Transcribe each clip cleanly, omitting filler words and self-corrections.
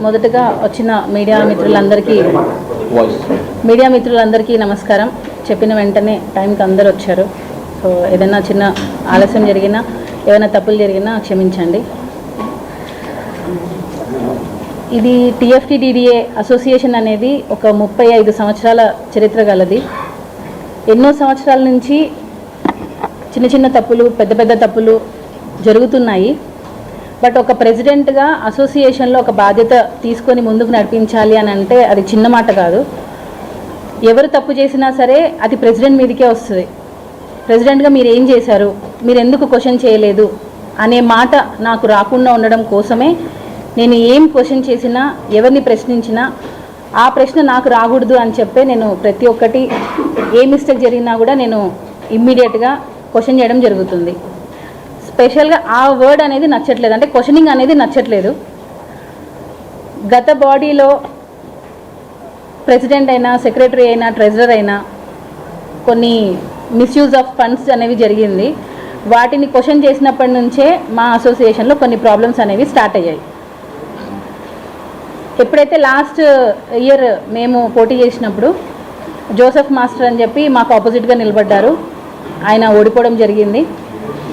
మొదటగా వచ్చిన మీడియా మిత్రులందరికీ నమస్కారం. చెప్పిన వెంటనే టైంకి అందరూ వచ్చారు. సో ఏదైనా చిన్న ఆలస్యం జరిగినా, ఏమైనా తప్పులు జరిగినా క్షమించండి. ఇది TFT-DDA అసోసియేషన్ అనేది ఒక 35 సంవత్సరాల చరిత్ర గలది. ఎన్నో సంవత్సరాల నుంచి చిన్న చిన్న తప్పులు, పెద్ద పెద్ద తప్పులు జరుగుతున్నాయి. బట్ ఒక ప్రెసిడెంట్గా అసోసియేషన్లో ఒక బాధ్యత తీసుకొని ముందుకు నడిపించాలి అని అంటే అది చిన్న మాట కాదు. ఎవరు తప్పు చేసినా సరే అది ప్రెసిడెంట్ మీదకే వస్తుంది. ప్రెసిడెంట్గా మీరు ఏం చేశారు, మీరు ఎందుకు క్వశ్చన్ చేయలేదు అనే మాట నాకు రాకుండా ఉండడం కోసమే నేను ఏం క్వశ్చన్ చేసినా, ఎవరిని ప్రశ్నించినా ఆ ప్రశ్న నాకు రాకూడదు అని చెప్పే నేను ప్రతి ఒక్కటి ఏ మిస్టేక్ జరిగినా కూడా నేను ఇమ్మీడియట్గా క్వశ్చన్ చేయడం జరుగుతుంది. స్పెషల్గా ఆ వర్డ్ అనేది నచ్చట్లేదు, అంటే క్వశ్చనింగ్ అనేది నచ్చట్లేదు. గత బాడీలో ప్రెసిడెంట్ అయినా, సెక్రటరీ అయినా, ట్రెజరర్ అయినా కొన్ని మిస్యూజ్ ఆఫ్ ఫండ్స్ అనేవి జరిగింది. వాటిని క్వశ్చన్ చేసినప్పటి నుంచే మా అసోసియేషన్లో కొన్ని ప్రాబ్లమ్స్ అనేవి స్టార్ట్ అయ్యాయి. ఎప్పుడైతే లాస్ట్ ఇయర్ మేము పోటీ చేసినప్పుడు జోసెఫ్ మాస్టర్ అని చెప్పి మాకు ఆపోజిట్గా నిలబడ్డారు. ఆయన ఓడిపోవడం జరిగింది.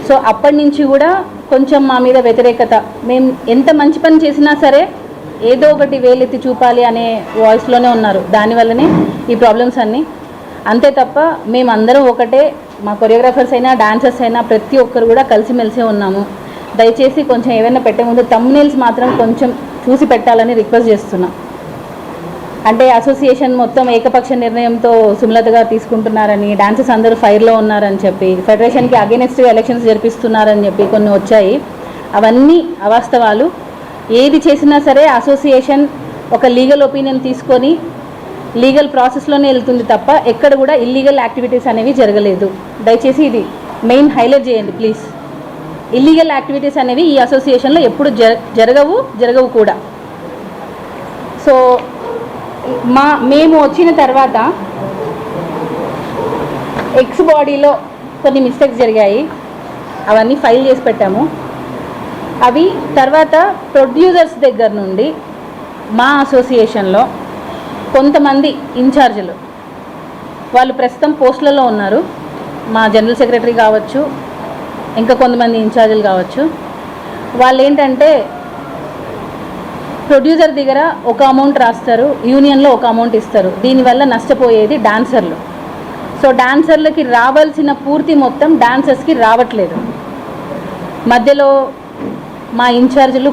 సో అప్పటి నుంచి కూడా కొంచెం మా మీద వ్యతిరేకత, మేము ఎంత మంచి పని చేసినా సరే ఏదో ఒకటి వేలెత్తి చూపాలి అనే వాయిస్లోనే ఉన్నారు. దానివల్లనే ఈ ప్రాబ్లమ్స్ అన్నీ. అంతే తప్ప మేమందరం ఒకటే, మా కొరియోగ్రాఫర్స్ అయినా, డాన్సర్స్ అయినా ప్రతి ఒక్కరు కూడా కలిసిమెలిసే ఉన్నాము. దయచేసి కొంచెం ఏమైనా పెట్టే ముందు థంబ్నెయిల్స్ మాత్రం కొంచెం చూసి పెట్టాలని రిక్వెస్ట్ చేస్తున్నా. అంటే అసోసియేషన్ మొత్తం ఏకపక్ష నిర్ణయంతో సుమలతగా తీసుకుంటున్నారని, డాన్సర్స్ అందరూ ఫైర్లో ఉన్నారని చెప్పి, ఫెడరేషన్కి అగెనిస్ట్గా ఎలక్షన్స్ జరిపిస్తున్నారని చెప్పి కొన్ని వచ్చాయి. అవన్నీ అవాస్తవాలు. ఏది చేసినా సరే అసోసియేషన్ ఒక లీగల్ ఒపీనియన్ తీసుకొని లీగల్ ప్రాసెస్లోనే వెళ్తుంది తప్ప ఎక్కడ కూడా ఇల్లీగల్ యాక్టివిటీస్ అనేవి జరగలేదు. దయచేసి ఇది మెయిన్ హైలైట్ చేయండి ప్లీజ్. ఇల్లీగల్ యాక్టివిటీస్ అనేవి ఈ అసోసియేషన్లో ఎప్పుడు జరగవు కూడా. సో మేము వచ్చిన తర్వాత ఎక్స్ బాడీలో కొన్ని మిస్టేక్స్ జరిగాయి. అవన్నీ ఫైల్ చేసి పెట్టాము. అవి తర్వాత ప్రొడ్యూసర్స్ దగ్గర నుండి మా అసోసియేషన్లో కొంతమంది ఇన్ఛార్జీలు, వాళ్ళు ప్రస్తుతం పోస్టులలో ఉన్నారు. మా జనరల్ సెక్రటరీ కావచ్చు, ఇంకా కొంతమంది ఇన్ఛార్జీలు కావచ్చు. వాళ్ళు ఏంటంటే ప్రొడ్యూసర్ దగ్గర ఒక అమౌంట్ రాస్తారు, యూనియన్లో ఒక అమౌంట్ ఇస్తారు. దీనివల్ల నష్టపోయేది డాన్సర్లు. సో డాన్సర్లకి రావాల్సిన పూర్తి మొత్తం డాన్సర్స్కి రావట్లేదు. మధ్యలో మా ఇన్ఛార్జీలు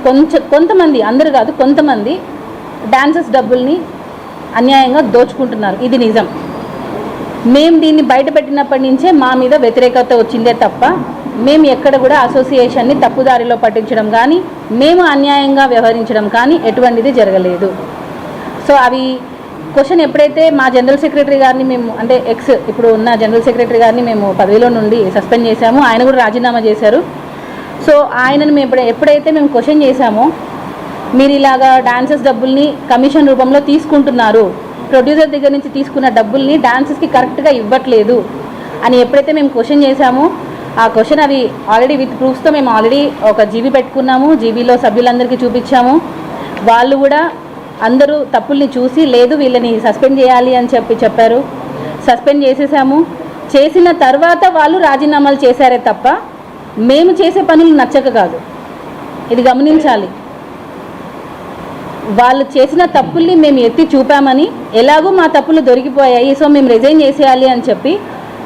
కొంతమంది, అందరూ కాదు, కొంతమంది డాన్సర్స్ డబ్బుల్ని అన్యాయంగా దోచుకుంటున్నారు. ఇది నిజం. మేము దీన్ని బయటపెట్టినప్పటి నుంచే మా మీద వ్యతిరేకత వచ్చిందే తప్ప మేము ఎక్కడ కూడా అసోసియేషన్ని తప్పుదారిలో పట్టించడం కానీ, మేము అన్యాయంగా వ్యవహరించడం కానీ ఎటువంటిది జరగలేదు. సో అవి క్వశ్చన్ ఎప్పుడైతే మా జనరల్ సెక్రటరీ గారిని మేము, అంటే ఇప్పుడు ఉన్న జనరల్ సెక్రటరీ గారిని మేము పదవిలో నుండి సస్పెండ్ చేశాము. ఆయన కూడా రాజీనామా చేశారు. సో ఆయనను మేము ఎప్పుడైతే మేము క్వశ్చన్ చేశామో, మీరు ఇలాగా డాన్సర్స్ డబ్బుల్ని కమిషన్ రూపంలో తీసుకుంటున్నారు, ప్రొడ్యూసర్ దగ్గర నుంచి తీసుకున్న డబ్బుల్ని డాన్సర్స్కి కరెక్ట్గా ఇవ్వట్లేదు అని ఎప్పుడైతే మేము క్వశ్చన్ చేశామో, ఆ క్వశ్చన్ అవి ఆల్రెడీ విత్ ప్రూఫ్స్తో మేము ఆల్రెడీ ఒక జీబీ పెట్టుకున్నాము. జీబీలో సభ్యులందరికీ చూపించాము. వాళ్ళు కూడా అందరూ తప్పుల్ని చూసి లేదు వీళ్ళని సస్పెండ్ చేయాలి అని చెప్పారు. సస్పెండ్ చేసేసాము. చేసిన తర్వాత వాళ్ళు రాజీనామాలు చేశారే తప్ప మేము చేసే పనులు నచ్చక కాదు. ఇది గమనించాలి. వాళ్ళు చేసిన తప్పుల్ని మేము ఎత్తి చూపామని, ఎలాగో మా తప్పులు దొరికిపోయాయి, సో మేము రిజైన్ చేసేయాలి అని చెప్పి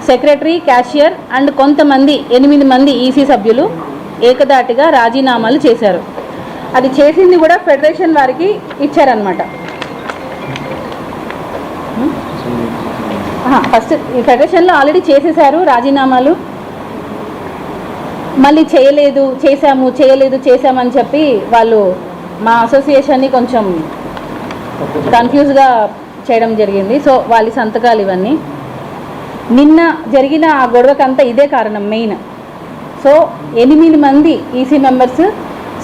సెక్రటరీ, క్యాషియర్ అండ్ కొంతమంది 8 మంది ఈసీ సభ్యులు ఏకదాటిగా రాజీనామాలు చేశారు. అది చేసింది కూడా ఫెడరేషన్ వారికి ఇచ్చారనమాట. ఫస్ట్ ఈ ఫెడరేషన్లో ఆల్రెడీ చేసేసారు రాజీనామాలు. మళ్ళీ చేసామని చెప్పి వాళ్ళు మా అసోసియేషన్ని కొంచెం కన్ఫ్యూజ్గా చేయడం జరిగింది. సో వాళ్ళ సంతకాలు ఇవన్నీ నిన్న జరిగిన ఆ గొడవకంతా ఇదే కారణం మెయిన్. సో 8 మంది EC members,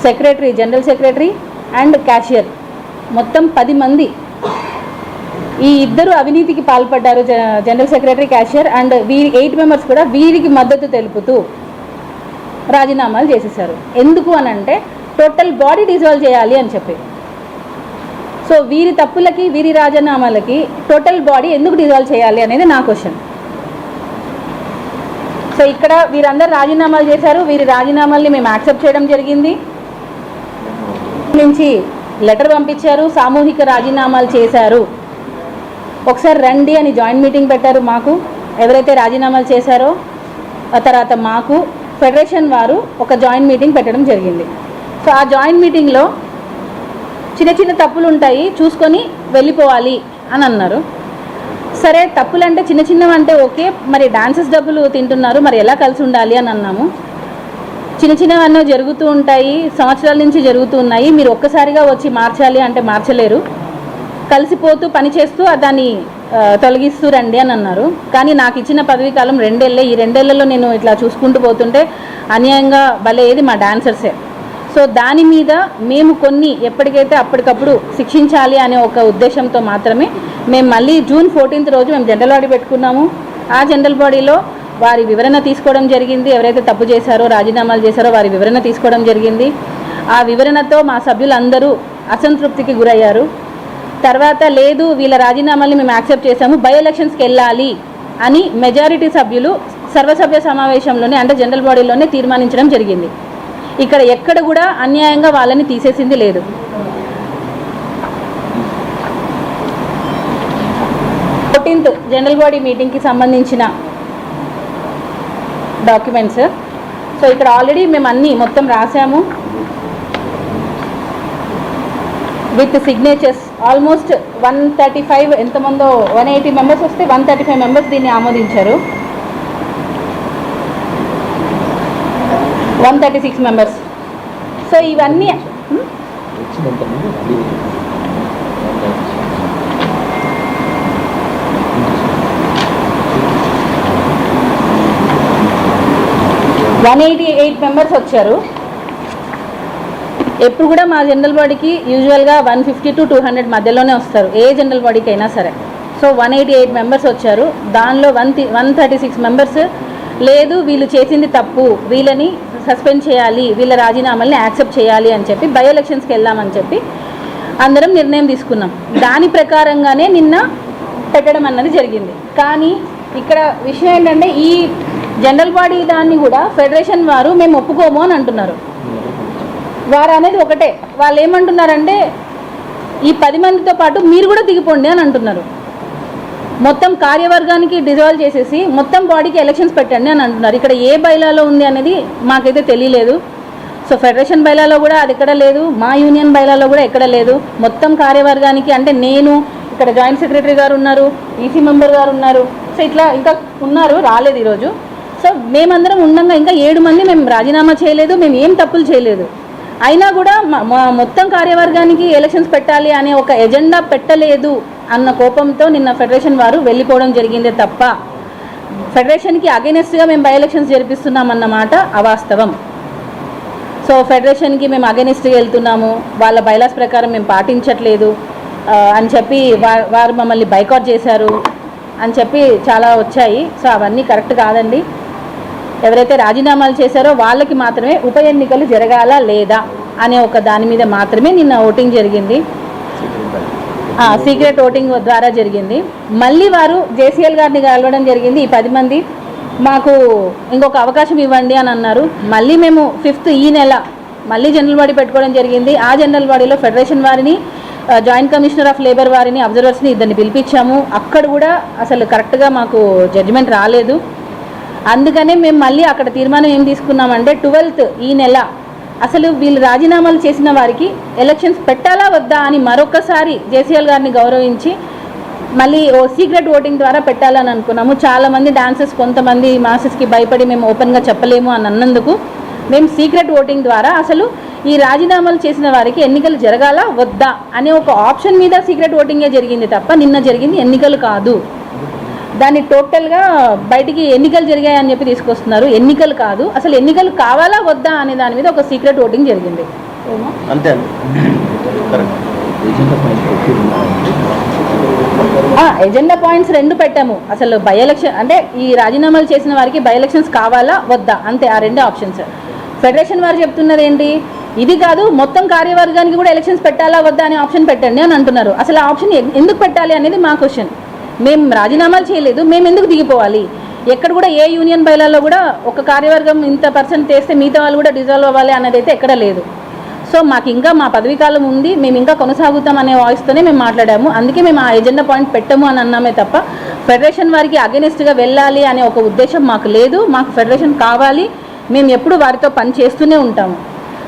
secretary, general secretary and cashier, మొత్తం 10 మంది ఈ ఇద్దరు అవినీతికి పాల్పడ్డారు, జనరల్ సెక్రటరీ, క్యాషియర్ అండ్ వీరి 8 మెంబర్స్ కూడా వీరికి మద్దతు తెలుపుతూ రాజీనామాలు చేసేసారు. ఎందుకు అని అంటే టోటల్ బాడీ డిజాల్వ్ చేయాలి అని చెప్పి. సో వీరి తప్పులకి వీరి రాజీనామాలకి టోటల్ బాడీ ఎందుకు డిజాల్వ్ చేయాలి అనేది నా క్వశ్చన్. సో ఇక్కడ వీరందరూ రాజీనామాలు చేశారు. వీరి రాజీనామాల్ని మేము యాక్సెప్ట్ చేయడం జరిగింది. నుంచి లెటర్ పంపించారు, సామూహిక రాజీనామాలు చేశారు, ఒకసారి రండి అని జాయింట్ మీటింగ్ పెట్టారు. మాకు ఎవరైతే రాజీనామాలు చేశారో ఆ తర్వాత మాకు ఫెడరేషన్ వారు ఒక జాయింట్ మీటింగ్ పెట్టడం జరిగింది. సో ఆ జాయింట్ మీటింగ్లో చిన్న చిన్న తప్పులు ఉంటాయి, చూసుకొని వెళ్ళిపోవాలి అని అన్నారు. సరే, తప్పులు అంటే చిన్న చిన్నవి అంటే ఓకే, మరి డాన్సెస్ డబ్బులు తింటున్నారు, మరి ఎలా కలిసి ఉండాలి అని అన్నాము. చిన్న చిన్నవన్నీ జరుగుతూ ఉంటాయి, సంవత్సరాల నుంచి జరుగుతూ ఉన్నాయి, మీరు ఒక్కసారిగా వచ్చి మార్చాలి అంటే మార్చలేరు, కలిసిపోతూ పనిచేస్తూ దాన్ని తొలగిస్తూ రండి అని అన్నారు. కానీ నాకు ఇచ్చిన పదవీ కాలం 2 ఏళ్ళే. ఈ 2 ఏళ్లలో నేను ఇట్లా చూసుకుంటూ పోతుంటే అన్యాయంగా బలేది మా డాన్సర్సే. సో దాని మీద మేము కొన్ని ఎప్పటికైతే అప్పటికప్పుడు శిక్షించాలి అనే ఒక ఉద్దేశంతో మాత్రమే మేము మళ్ళీ జూన్ 14th రోజు మేము జనరల్ బాడీ పెట్టుకున్నాము. ఆ జనరల్ బాడీలో వారి వివరణ తీసుకోవడం జరిగింది. ఎవరైతే తప్పు చేశారో, రాజీనామాలు చేశారో వారి వివరణ తీసుకోవడం జరిగింది. ఆ వివరణతో మా సభ్యులందరూ అసంతృప్తికి గురయ్యారు. తర్వాత లేదు, వీళ్ళ రాజీనామాల్ని మేము యాక్సెప్ట్ చేశాము, బై ఎలక్షన్స్కి వెళ్ళాలి అని మెజారిటీ సభ్యులు సర్వసభ్య సమావేశంలోనే అంటే జనరల్ బాడీలోనే తీర్మానించడం జరిగింది. ఇక్కడ ఎక్కడ కూడా అన్యాయంగా వాళ్ళని తీసేసింది లేదు. జనరల్ బాడీ మీటింగ్కి సంబంధించిన డాక్యుమెంట్స్. సో ఇక్కడ ఆల్రెడీ మేము అన్నీ మొత్తం రాసాము విత్ సిగ్నేచర్స్. ఆల్మోస్ట్ 135 ఎంతమందో 180 మెంబర్స్ వస్తే 135 మెంబర్స్ దీన్ని ఆమోదించారు. 136 మెంబర్స్. సో ఇవన్నీ 188 మెంబర్స్ వచ్చారు. ఎప్పుడు కూడా మా జనరల్ బాడీకి యూజువల్గా 150 to 200 మధ్యలోనే వస్తారు, ఏ జనరల్ బాడీకి అయినా సరే. సో 188 మెంబర్స్ వచ్చారు. దానిలో 136 మెంబర్స్ లేదు, వీళ్ళు చేసింది తప్పు, వీళ్ళని సస్పెండ్ చేయాలి, వీళ్ళ రాజీనామాల్ని యాక్సెప్ట్ చేయాలి అని చెప్పి బై ఎలక్షన్స్కి వెళ్దామని చెప్పి అందరం నిర్ణయం తీసుకున్నాం. దాని ప్రకారంగానే నిన్న పెట్టడం అన్నది జరిగింది. కానీ ఇక్కడ విషయం ఏంటంటే ఈ జనరల్ బాడీ దాన్ని కూడా ఫెడరేషన్ వారు మేము ఒప్పుకోము అని అంటున్నారు. వారు అనేది ఒకటే, వాళ్ళు ఏమంటున్నారంటే ఈ 10 మందితో పాటు మీరు కూడా దిగిపోండి అని అంటున్నారు. మొత్తం కార్యవర్గానికి డిజాల్వ్ చేసేసి మొత్తం బాడీకి ఎలక్షన్స్ పెట్టండి అని అంటున్నారు. ఇక్కడ ఏ బైలాలో ఉంది అనేది మాకైతే తెలియలేదు. సో ఫెడరేషన్ బైలాలో కూడా అది ఎక్కడ లేదు, మా యూనియన్ బైలాలో కూడా ఎక్కడ లేదు. మొత్తం కార్యవర్గానికి అంటే నేను, ఇక్కడ జాయింట్ సెక్రటరీ గారు ఉన్నారు, ఈసీ మెంబర్ గారు ఉన్నారు, సో ఇట్లా ఇంకా ఉన్నారు, రాలేదు ఈరోజు. సో మేమందరం ఉండగా ఇంకా 7 మంది మేము రాజీనామా చేయలేదు, మేము ఏం తప్పులు చేయలేదు. అయినా కూడా మొత్తం కార్యవర్గానికి ఎలక్షన్స్ పెట్టాలి అనే ఒక ఎజెండా పెట్టలేదు అన్న కోపంతో నిన్న ఫెడరేషన్ వారు వెళ్ళిపోవడం జరిగిందే తప్ప ఫెడరేషన్కి అగైనెస్ట్గా మేము బై ఎలక్షన్స్ జరిపిస్తున్నామన్నమాట అవాస్తవం. సో ఫెడరేషన్కి మేము అగైనెస్ట్గా వెళ్తున్నాము, వాళ్ళ బైలాస్ ప్రకారం మేము పాటించట్లేదు అని చెప్పి వారు మమ్మల్ని బైకాట్ చేశారు అని చెప్పి చాలా వచ్చాయి. సో అవన్నీ కరెక్ట్ కాదండి. ఎవరైతే రాజీనామాలు చేశారో వాళ్ళకి మాత్రమే ఉప ఎన్నికలు జరగాలా లేదా అనే ఒక దాని మీద మాత్రమే నిన్న ఓటింగ్ జరిగింది. సీక్రెట్ ఓటింగ్ ద్వారా జరిగింది. మళ్ళీ వారు జేసీఎల్ గారిని కలవడం జరిగింది. ఈ 10 మంది మాకు ఇంకొక అవకాశం ఇవ్వండి అని అన్నారు. మళ్ళీ మేము 5th ఈ నెల మళ్ళీ జనరల్ బాడీ పెట్టుకోవడం జరిగింది. ఆ జనరల్ బాడీలో ఫెడరేషన్ వారిని, జాయింట్ కమిషనర్ ఆఫ్ లేబర్ వారిని, అబ్జర్వర్స్ని ఇద్దరిని పిలిపించాము. అక్కడ కూడా అసలు కరెక్ట్గా మాకు జడ్జిమెంట్ రాలేదు. అందుకనే మేము మళ్ళీ అక్కడ తీర్మానం ఏం తీసుకున్నామంటే 12th ఈ నెల అసలు వీళ్ళు రాజీనామాలు చేసిన వారికి ఎలక్షన్స్ పెట్టాలా వద్దా అని మరొకసారి జేసీఎల్ గారిని గౌరవించి మళ్ళీ సీక్రెట్ ఓటింగ్ ద్వారా పెట్టాలని అనుకున్నాము. చాలామంది డాన్సర్స్, కొంతమంది మాసెస్కి భయపడి మేము ఓపెన్గా చెప్పలేము అని అన్నందుకు మేము సీక్రెట్ ఓటింగ్ ద్వారా అసలు ఈ రాజీనామాలు చేసిన వారికి ఎన్నికలు జరగాలా వద్దా అనే ఒక ఆప్షన్ మీద సీక్రెట్ ఓటింగే జరిగింది తప్ప నిన్న జరిగింది ఎన్నికలు కాదు. దాన్ని టోటల్గా బయటికి ఎన్నికలు జరిగాయని చెప్పి తీసుకొస్తున్నారు. ఎన్నికలు కాదు, అసలు ఎన్నికలు కావాలా వద్దా అనే దాని మీద ఒక సీక్రెట్ ఓటింగ్ జరిగింది. అంతే. ఎజెండా పాయింట్స్ రెండు పెట్టాము. అసలు బై ఎలక్షన్ అంటే ఈ రాజీనామాలు చేసిన వారికి బై ఎలక్షన్స్ కావాలా వద్దా, అంతే, ఆ రెండే ఆప్షన్స్. ఫెడరేషన్ వారు చెప్తున్నది ఏంటి, ఇది కాదు మొత్తం కార్యవర్గానికి కూడా ఎలక్షన్స్ పెట్టాలా వద్దా అనే ఆప్షన్ పెట్టండి అని అంటున్నారు. అసలు ఆ ఆప్షన్ ఎందుకు పెట్టాలి అనేది మా క్వశ్చన్. మేము రాజీనామాలు చేయలేదు, మేము ఎందుకు దిగిపోవాలి? ఎక్కడ కూడా ఏ యూనియన్ బైలాలో కూడా ఒక కార్యవర్గం ఇంత పర్సెంట్ చేస్తే మిగతా వాళ్ళు కూడా డిజాల్వ్ అవ్వాలి అనేది అయితే ఎక్కడ లేదు. సో మాకు ఇంకా మా పదవీ కాలం ఉంది, మేము ఇంకా కొనసాగుతాం అనే వాయిస్తోనే మేము మాట్లాడాము. అందుకే మేము ఆ ఎజెండా పాయింట్ పెట్టము అని అన్నామే తప్ప ఫెడరేషన్ వారికి అగెనిస్ట్గా వెళ్ళాలి అనే ఒక ఉద్దేశం మాకు లేదు. మాకు ఫెడరేషన్ కావాలి, మేము ఎప్పుడు వారితో పని చేస్తూనే ఉంటాము.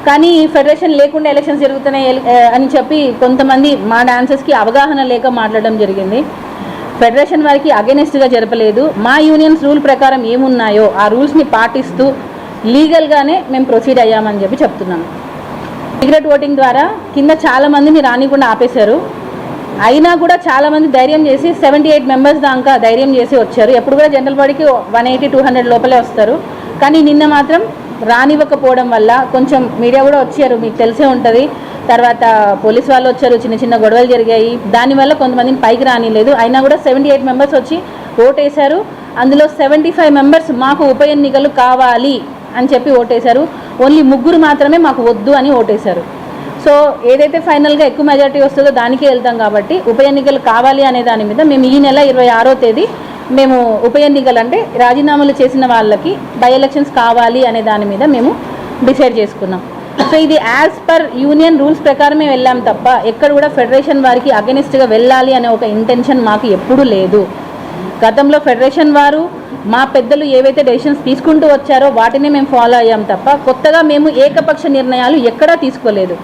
కానీ ఫెడరేషన్ లేకుండా ఎలక్షన్స్ జరుగుతున్నాయి అని చెప్పి కొంతమంది మా డాన్సర్స్కి అవగాహన లేక మాట్లాడడం జరిగింది. ఫెడరేషన్ వారికి అగెనిస్ట్గా జరపలేదు. మా యూనియన్స్ రూల్ ప్రకారం ఏమున్నాయో ఆ రూల్స్ని పాటిస్తూ లీగల్గానే మేము ప్రొసీడ్ అయ్యామని చెప్పి చెప్తున్నాను. సీక్రెట్ ఓటింగ్ ద్వారా కింద చాలామందిని రానికుండా ఆపేశారు. అయినా కూడా చాలామంది ధైర్యం చేసి 78 మెంబర్స్ దాకా ధైర్యం చేసి వచ్చారు. ఎప్పుడు కూడా జనరల్ బాడీకి 180-200 లోపలే వస్తారు. కానీ నిన్న మాత్రం రానివ్వకపోవడం వల్ల కొంచెం మీడియా కూడా వచ్చారు, మీకు తెలిసే ఉంటుంది. తర్వాత పోలీస్ వాళ్ళు వచ్చారు, చిన్న చిన్న గొడవలు జరిగాయి. దానివల్ల కొంతమందిని పైకి రానిలేదు. అయినా కూడా 78 మెంబర్స్ వచ్చి ఓటేశారు. అందులో 75 మెంబర్స్ మాకు ఉప ఎన్నికలు కావాలి అని చెప్పి ఓటేశారు. ఓన్లీ 3 మాత్రమే మాకు వద్దు అని ఓటేశారు. సో ఏదైతే ఫైనల్గా ఎక్కువ మెజారిటీ వస్తుందో దానికే వెళ్తాం కాబట్టి ఉప ఎన్నికలు కావాలి అనే దాని మీద మేము ఈ నెల 26వ తేదీ మేము ఉప ఎన్నికలు అంటే రాజీనామాలు చేసిన వాళ్ళకి బై ఎలక్షన్స్ కావాలి అనే దాని మీద మేము డిసైడ్ చేసుకున్నాం. సో ఇది యాజ్ పర్ యూనియన్ రూల్స్ ప్రకారమే వెళ్ళాం తప్ప ఎక్కడ కూడా ఫెడరేషన్ వారికి అగెనిస్ట్గా వెళ్ళాలి అనే ఒక ఇంటెన్షన్ మాకు ఎప్పుడూ లేదు. గతంలో ఫెడరేషన్ వారు మా పెద్దలు ఏవైతే డెసిషన్స్ తీసుకుంటూ వచ్చారో వాటిని మేము ఫాలో అయ్యాం తప్ప కొత్తగా మేము ఏకపక్ష నిర్ణయాలు ఎక్కడా తీసుకోలేదు.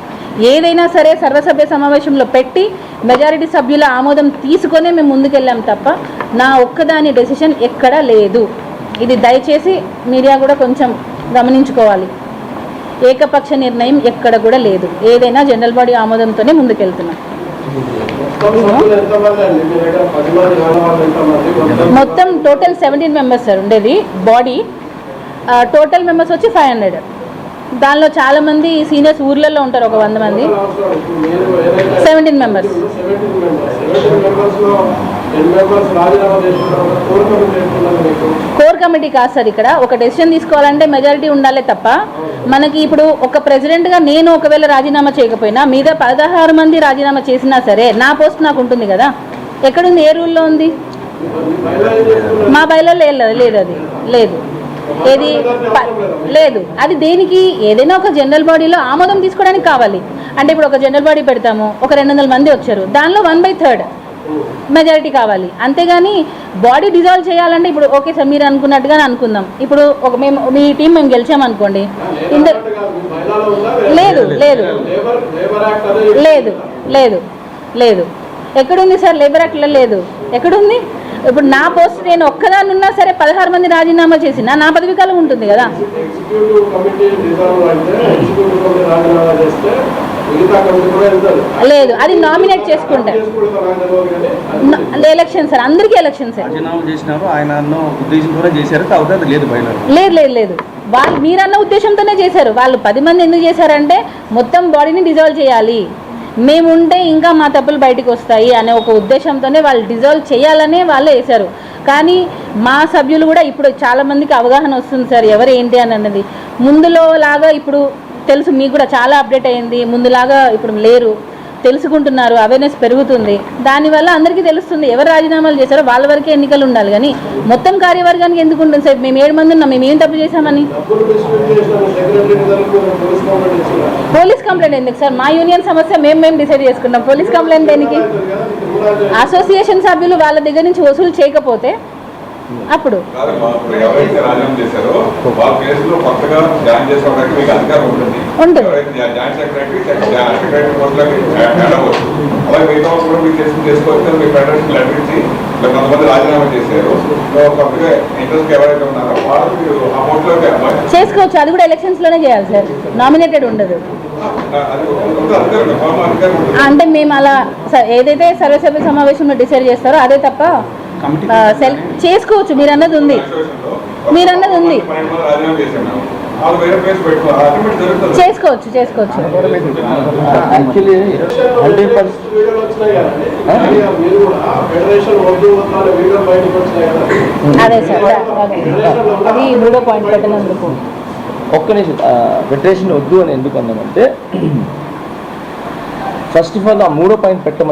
ఏదైనా సరే సర్వసభ్య సమావేశంలో పెట్టి మెజారిటీ సభ్యుల ఆమోదం తీసుకొనే మేము ముందుకెళ్ళాం తప్ప నా ఒక్కదాని డెసిషన్ ఎక్కడా లేదు. ఇది దయచేసి మీడియా కూడా కొంచెం గమనించుకోవాలి. ఏకపక్ష నిర్ణయం ఎక్కడ కూడా లేదు. ఏదైనా జనరల్ బాడీ ఆమోదంతోనే ముందుకెళ్తున్నాం. మొత్తం టోటల్ 17 మెంబర్స్ సార్ ఉండేది బాడీ. టోటల్ మెంబర్స్ వచ్చి 500. దానిలో చాలామంది సీనియర్స్ ఊర్లలో ఉంటారు, ఒక 100 మంది. 17 మెంబర్స్. కోర్ కమిటీ కాదు సార్. ఇక్కడ ఒక డెసిషన్ తీసుకోవాలంటే మెజారిటీ ఉండాలి తప్ప మనకి ఇప్పుడు ఒక ప్రెసిడెంట్గా నేను ఒకవేళ రాజీనామా చేయకపోయినా మీద 16 మంది రాజీనామా చేసినా సరే నా పోస్ట్ నాకు ఉంటుంది కదా. ఎక్కడుంది, ఏ రూల్లో ఉంది? మా బయలులో లేదు, అది లేదు. ఏది లేదు. అది దేనికి? ఏదైనా ఒక జనరల్ బాడీలో ఆమోదం తీసుకోవడానికి కావాలి. అంటే ఇప్పుడు ఒక జనరల్ బాడీ పెడతాము, ఒక 200 మంది వచ్చారు, దానిలో 1/3 మెజారిటీ కావాలి. అంతేగాని బాడీ డిజాల్వ్ చేయాలంటే ఇప్పుడు ఓకే సార్ మీరు అనుకున్నట్టుగానే అనుకుందాం. ఇప్పుడు ఒక మీ టీం మేము గెలిచామనుకోండి, లేదు లేదు లేదు లేదు లేదు ఎక్కడుంది సార్? లేబర్ యాక్ట్లో లేదు. ఎక్కడుంది? ఇప్పుడు నా పోస్ట్ నేను ఒక్కదాన్ని ఉన్నా సరే 16 మంది రాజీనామా చేసినా నా పదవి కాలం ఉంటుంది కదా. లేదు, అది నామినేట్ చేసుకుంటే ఎలక్షన్ సార్, అందరికీ ఎలక్షన్ సార్. లేదు లేదు లేదు, వాళ్ళు మీరన్న ఉద్దేశంతోనే చేశారు. వాళ్ళు 10 మంది ఎందుకు చేశారంటే మొత్తం బాడీని డిజాల్వ్ చేయాలి, మేము ఉంటే ఇంకా మా తప్పులు బయటకు వస్తాయి అనే ఒక ఉద్దేశంతోనే వాళ్ళు డిజాల్వ్ చేయాలనే వాళ్ళే వేశారు. కానీ మా సభ్యులు కూడా ఇప్పుడు చాలామందికి అవగాహన వస్తుంది సార్ ఎవరు ఏంటి అని అన్నది. ముందులో లాగా ఇప్పుడు తెలుసు, మీకు కూడా చాలా అప్డేట్ అయ్యింది. ముందులాగా ఇప్పుడు లేరు, తెలుసుకుంటున్నారు, అవేర్నెస్ పెరుగుతుంది. దానివల్ల అందరికీ తెలుస్తుంది ఎవరు రాజీనామాలు చేశారో వాళ్ళ వరకే ఎన్నికలు ఉండాలి. కానీ మొత్తం కార్యవర్గానికి ఎందుకు ఉంటుంది సార్? మేము 7 మంది ఉన్నాం, మేము ఏం తప్పు చేశామని? పోలీస్ కంప్లైంట్ ఎందుకు సార్? మా యూనియన్ సమస్య మేము డిసైడ్ చేసుకున్నాం. పోలీస్ కంప్లైంట్ దేనికి? అసోసియేషన్ సభ్యులు వాళ్ళ దగ్గర నుంచి వసూలు చేయకపోతే అప్పుడు ఉంటుంది. చేసుకోవచ్చు, అది కూడా ఎలక్షన్స్ లోనే చేయాలి సార్, నామినేటెడ్ ఉండదు. అంటే మేము అలా ఏదైతే సర్వసభ్య సమావేశంలో డిసైడ్ చేస్తారో అదే తప్ప చేసుకోవచ్చు. మీరు అన్నది ఉంది. వాళ్ళు వేరే ప్లేస్ పెట్టుకోవాలి అగ్రిమెంట్ జరుగుతుంది. చేసుకోవచ్చు యాక్చువల్లీ 100% అదే సార్ అది 3వ పాయింట్ పెట్టినందుకు. ఒక్క నిమిషం, ఫెడరేషన్ వద్దు అని ఎందుకు అన్నామంటే ఫస్ట్ ఆఫ్ ఆల్ ఆ 3వ పాయింట్ పెట్టమని